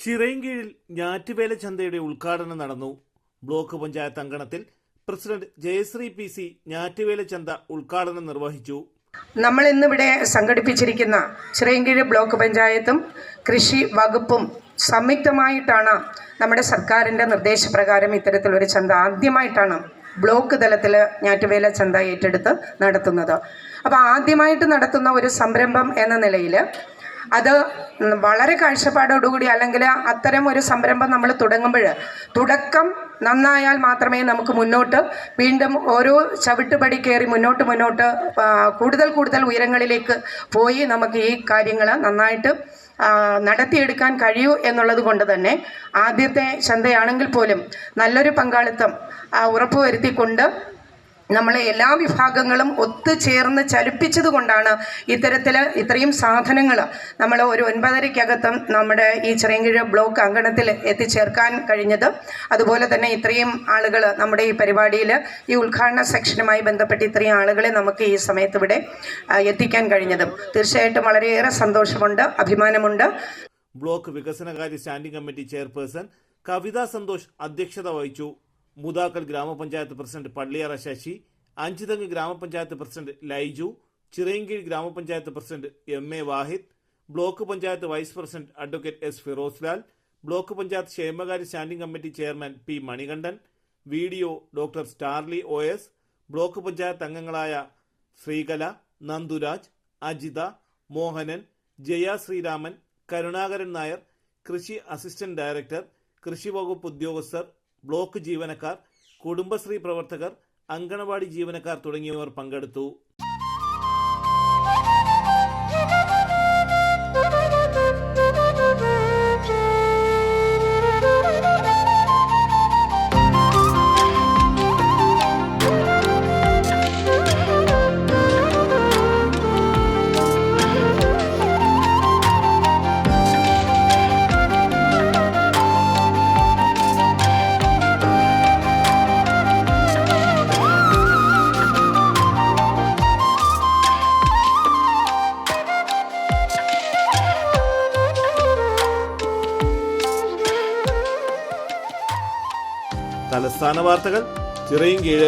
ചിറയൻകീഴിൽ ഞാറ്റുവേല ചന്തയുടെ ഉദ്ഘാടനം നടന്നു. ബ്ലോക്ക് പഞ്ചായത്ത് അങ്കണത്തിൽ പ്രസിഡന്റ് ജയശ്രീ PC ഞാറ്റുവേല ചന്ത ഉദ്ഘാടനം നിർവഹിച്ചു. നമ്മൾ ഇന്നിവിടെ സംഘടിപ്പിച്ചിരിക്കുന്ന ചിറയൻകീഴ് ബ്ലോക്ക് പഞ്ചായത്തും കൃഷി വകുപ്പും സംയുക്തമായിട്ടാണ് നമ്മുടെ സർക്കാരിൻ്റെ നിർദ്ദേശപ്രകാരം ഇത്തരത്തിലൊരു ചന്ത ആദ്യമായിട്ടാണ് ബ്ലോക്ക് തലത്തിൽ ഞാറ്റുവേല ചന്ത ഏറ്റെടുത്ത് നടത്തുന്നത്. അപ്പോൾ ആദ്യമായിട്ട് നടത്തുന്ന ഒരു സംരംഭം എന്ന നിലയിൽ അത് വളരെ കാഴ്ചപ്പാടോടുകൂടി അല്ലെങ്കിൽ അത്തരം ഒരു സംരംഭം നമ്മൾ തുടങ്ങുമ്പോൾ തുടക്കം നന്നായാൽ മാത്രമേ നമുക്ക് മുന്നോട്ട് വീണ്ടും ഓരോ ചവിട്ടുപടി കയറി മുന്നോട്ട് കൂടുതൽ ഉയരങ്ങളിലേക്ക് പോയി നമുക്ക് ഈ കാര്യങ്ങൾ നന്നായിട്ട് നടത്തിയെടുക്കാൻ കഴിയൂ എന്നുള്ളത് കൊണ്ട് തന്നെ ആദ്യത്തെ ചന്തയാണെങ്കിൽ പോലും നല്ലൊരു പങ്കാളിത്തം ഉറപ്പുവരുത്തിക്കൊണ്ട് നമ്മളെ എല്ലാ വിഭാഗങ്ങളും ഒത്തുചേർന്ന് ചലിപ്പിച്ചത് കൊണ്ടാണ് ഇത്രയും സാധനങ്ങൾ നമ്മൾ ഒരു 9:30-ക്കകത്തും നമ്മുടെ ഈ ചിറയൻകീഴ് ബ്ലോക്ക് അങ്കണത്തിൽ എത്തിച്ചേർക്കാൻ കഴിഞ്ഞത്. അതുപോലെ തന്നെ ഇത്രയും ആളുകൾ നമ്മുടെ ഈ പരിപാടിയിൽ ഈ ഉദ്ഘാടന സെക്ഷനുമായി ബന്ധപ്പെട്ട് ഇത്രയും ആളുകളെ നമുക്ക് ഈ സമയത്ത് ഇവിടെ എത്തിക്കാൻ കഴിഞ്ഞതും തീർച്ചയായിട്ടും വളരെയേറെ സന്തോഷമുണ്ട്, അഭിമാനമുണ്ട്. ബ്ലോക്ക് വികസനകാര്യ സ്റ്റാൻഡിംഗ് കമ്മിറ്റി ചെയർപേഴ്സൺ കവിത സന്തോഷ് അധ്യക്ഷത വഹിച്ചു. മൂതാക്കൽ ഗ്രാമപഞ്ചായത്ത് പ്രസിഡന്റ് പള്ളിയറ ശശി, അഞ്ചുതെങ്ങ് ഗ്രാമപഞ്ചായത്ത് പ്രസിഡന്റ് ലൈജു, ചിറയൻകീഴ് ഗ്രാമപഞ്ചായത്ത് president MA Wahid, block panchayat vice president advocate S Firoz Lal, block panchayat ക്ഷേമകാര്യ standing committee chairman P Manikandan, VDO doctor Starly OS, block panchayat അംഗങ്ങളായ ശ്രീകല, നന്ദുരാജ്, അജിത, മോഹനൻ, ജയ ശ്രീരാമൻ, കരുണാകരൻ നായർ, കൃഷി അസിസ്റ്റന്റ് ഡയറക്ടർ, കൃഷി വകുപ്പ് ഉദ്യോഗസ്ഥർ, ബ്ലോക്ക് ജീവനക്കാർ, കുടുംബശ്രീ പ്രവർത്തകർ, അങ്കണവാടി ജീവനക്കാർ തുടങ്ങിയവർ പങ്കെടുത്തു. തലസ്ഥാന വാർത്തകൾ ചിറയൻകീഴ്.